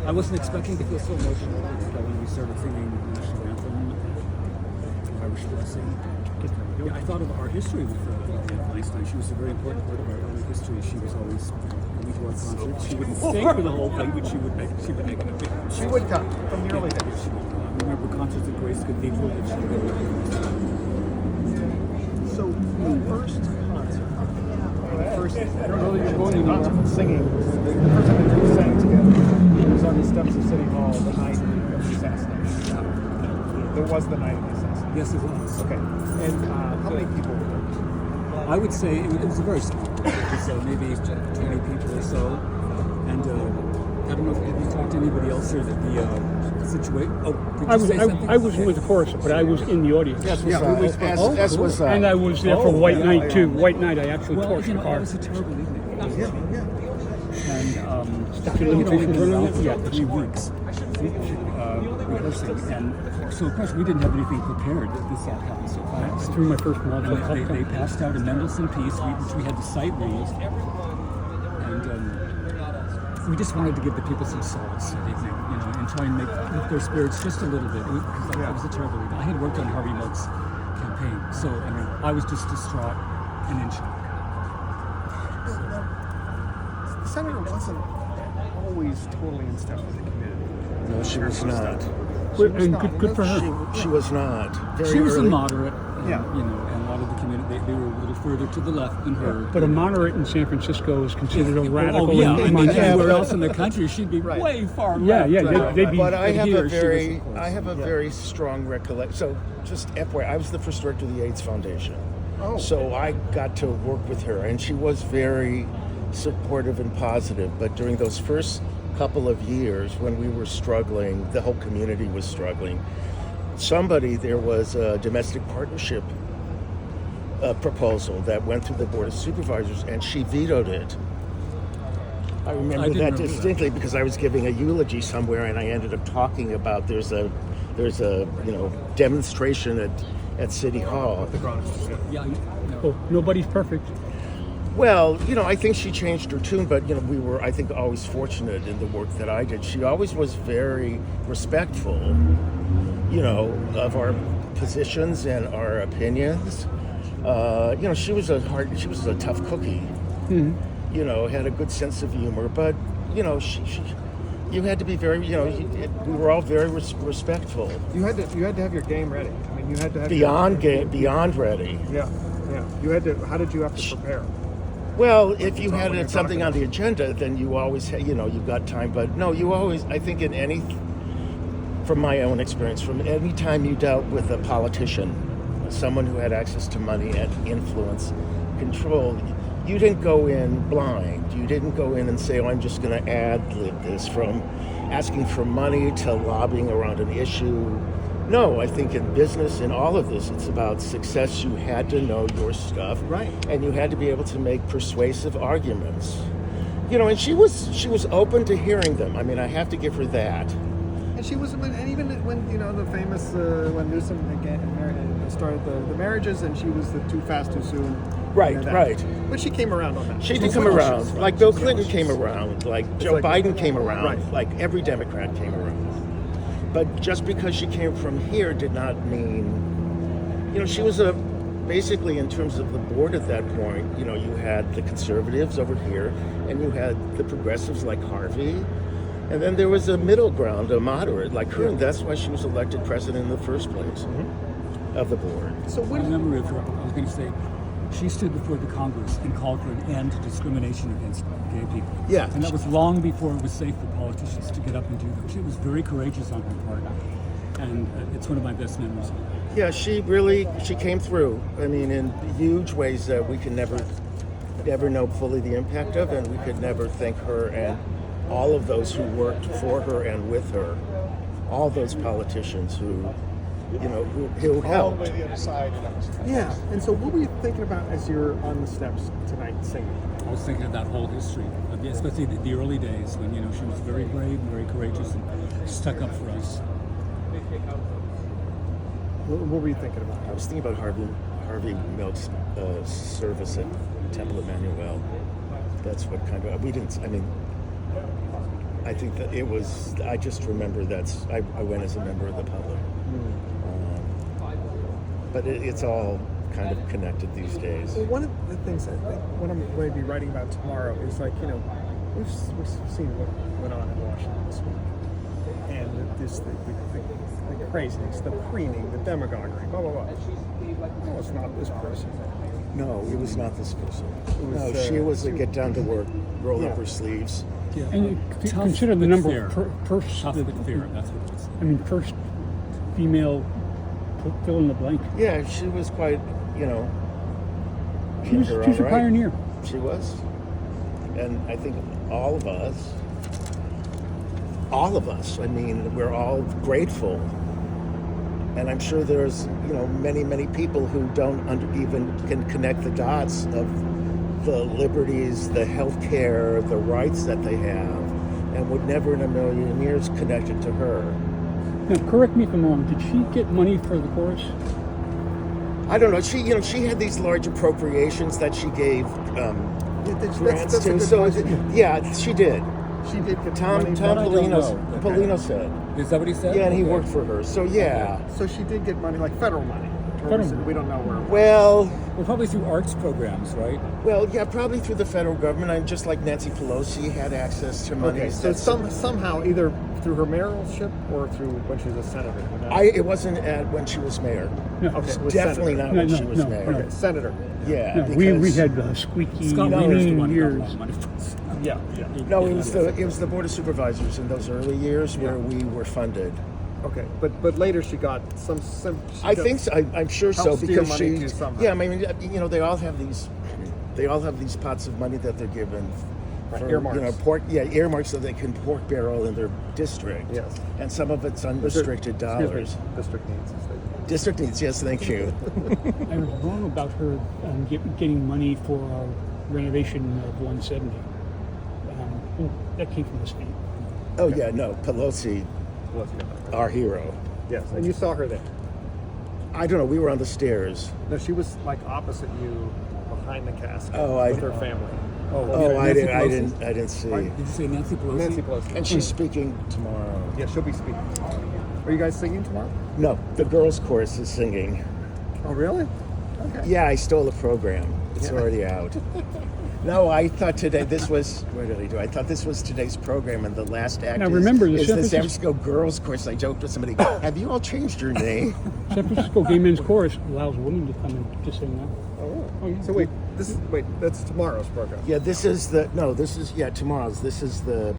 I wasn't expecting to feel so emotional when we started singing the national anthem, Irish Blessing. Yeah, I thought of our history with Dianne Feinstein. She was a very important part of our early history. She was always coming to our concerts. She wouldn't stay for the whole thing, but she would make an appearance. She would come from the early days. I remember concerts at Grace Cathedral that she would. So the first concert, I don't know that you're going to concert, but singing, the first time that you sang together was on the steps of City Hall the night of the assassination. There was the night of the assassination. Yes, it was. Okay. And how many people were there? I would say it was a very small group, so maybe 20 people or so. And I don't know if you talked to anybody else or the situation. Oh, did you say something? I was with the chorus, but I was in the audience. Yes, cool. And I was there for White Night too. White Night, I actually torched the It car. was a terrible evening. And Statute of limitations running on it? yeah, 3 weeks rehearsing, and so of course we didn't have anything prepared. This all happened so I fast. threw my first Molotov And they cocktail. passed out a Mendelssohn piece, which we had to sight read, and we just wanted to give the people some solace that evening, and try and lift their spirits just a little bit, because that was a terrible evening. I had worked on Harvey Milk's campaign, so I was just distraught and in shock. The senator wasn't always totally in step with the community. No, she was not. And good for her. She was not. Very She was early. a moderate, Yeah. and a lot of the community, they were a little further to the left than her. But a moderate in San Francisco is considered a radical. Oh, yeah. in I mean, Montana. anywhere else in the country, she'd be Right. way far Yeah, left. yeah, they'd be. But I have here a she was, very, of course. I have a very strong recollection. So, just FYI, I was the first director of the AIDS Foundation. Oh. So I got to work with her, and she was very supportive and positive. But during those first couple of years, when we were struggling, the whole community was struggling. There was a domestic partnership proposal that went through the Board of Supervisors, and she vetoed it. I remember didn't that remember distinctly because I was giving a eulogy somewhere, and I ended up talking about there's a demonstration at City Hall. Yeah, Oh, nobody's perfect. Well, I think she changed her tune, but we were, I think, always fortunate in the work that I did. She always was very respectful, of our positions and our opinions. She was a tough cookie. Mm-hmm. Had a good sense of humor, but you had to be very, we were all very respectful. You had to have your game ready. I mean, you had to have Beyond ready. Yeah. You had to. How did you have to prepare? Well, if you had something on the agenda, then you always had, you've got time. But no, you always, I think from my own experience, from any time you dealt with a politician, someone who had access to money and influence, control, you didn't go in blind. You didn't go in and say, I'm just going to ad-lib this, from asking for money to lobbying around an issue. No, I think in business, in all of this, it's about success. You had to know your stuff, Right. And you had to be able to make persuasive arguments. And she was open to hearing them. I mean, I have to give her that. And she was, and even when the famous when Newsom started the marriages, and she was the too fast, too soon. Right. But she came around on that. She did come around. Like Bill Clinton came around. Like Joe Biden came around. Right. Like every Democrat came around. But just because she came from here did not mean, she was basically in terms of the board at that point, you had the conservatives over here, and you had the progressives like Harvey, and then there was a middle ground, a moderate like her, and that's why she was elected president in the first place of the board. So I when remember I was going to say, she stood before the Congress and called for an end to discrimination against gay people. Yeah. And that was long before it was safe for politicians to get up and do that. She was very courageous on her part. And it's one of my best memories. Yeah, she came through. I mean, in huge ways that we can never know fully the impact of, and we could never thank her and all of those who worked for her and with her, all those politicians who helped. Yeah. And so what were you thinking about as you're on the steps tonight singing? I was thinking of that whole history, especially the early days when, she was very brave and very courageous and stuck up for us. What were you thinking about? I was thinking about Harvey Milk's service at Temple Emmanuel. That's what kind of, we didn't, I mean, I think that it was. I just remember I went as a member of the public. But it's all kind of connected these days. Well, one of the things that what I'm going to be writing about tomorrow is like, we've seen what went on in Washington this week, and the craziness, the preening, the demagoguery, blah blah blah. No, it's not this person. No, it was not this person. was, She was a get down to work, roll up her sleeves. Yeah. And Tough consider the but number fair. of first, Tough but fair. That's what it was. I mean, first female fill in the blank. Yeah, she was quite, She was a pioneer. She was. And I think all of us, I mean, we're all grateful. And I'm sure there's, many, many people who don't even can connect the dots of the liberties, the health care, the rights that they have, and would never in a million years connect it to her. Now, correct me if I'm wrong. Did she get money for the chorus? I don't know. She had these large appropriations that she gave grants that's a to. good So, point. yeah, she did. She did get Tom money. Polino said. Is that what he said? Yeah, and he Okay. worked for her. So, yeah. So she did get money, like federal money. Federal. We don't know where. Well, Well, probably through arts programs, right? yeah, probably through the federal government. I'm just like Nancy Pelosi had access to money. Okay, so somehow either through her mayoralship or through when she was a senator. It wasn't when she was mayor. No. Okay, it was Definitely senator. not No, when no, she was no, mayor. Okay, senator. Yeah, No, we because- had squeaky Scott Miller's the lean one who got a years. lot of money from us. Yeah. No, it was the board of supervisors in those early years where we were funded. Okay, but later she got some. I think so. I'm sure so Help steer because money she. to somehow. Yeah, I mean, they all have these pots of money that they're given. Right, For, earmarks. earmarks so they can pork barrel in their district. Yes. And some of it's unrestricted dollars. District needs. District needs, yes, thank you. I was wrong about her getting money for renovation of 170. That came from the state. Oh, yeah, no, Pelosi, our hero. Yes, and you saw her there. I don't know, we were on the stairs. No, she was like opposite you, behind the casket Oh, with her family. Oh, I Nancy didn't see. Did you say Nancy Pelosi? Nancy Pelosi. And she's speaking tomorrow. Yeah, she'll be speaking tomorrow. Are you guys singing tomorrow? No, the girls' chorus is singing. Oh, really? Okay. Yeah, I stole the program. It's Yeah. already out. No, I thought today this was. What did I do? I thought this was today's program, and the last act Now, remember, the is San the San Francisco- Francisco Girls Chorus. I joked with somebody. Have you all changed your name? San Francisco Gay Men's Chorus allows women to come and to sing now. Oh, yeah. So that's tomorrow's program. Yeah, this is tomorrow's. This is the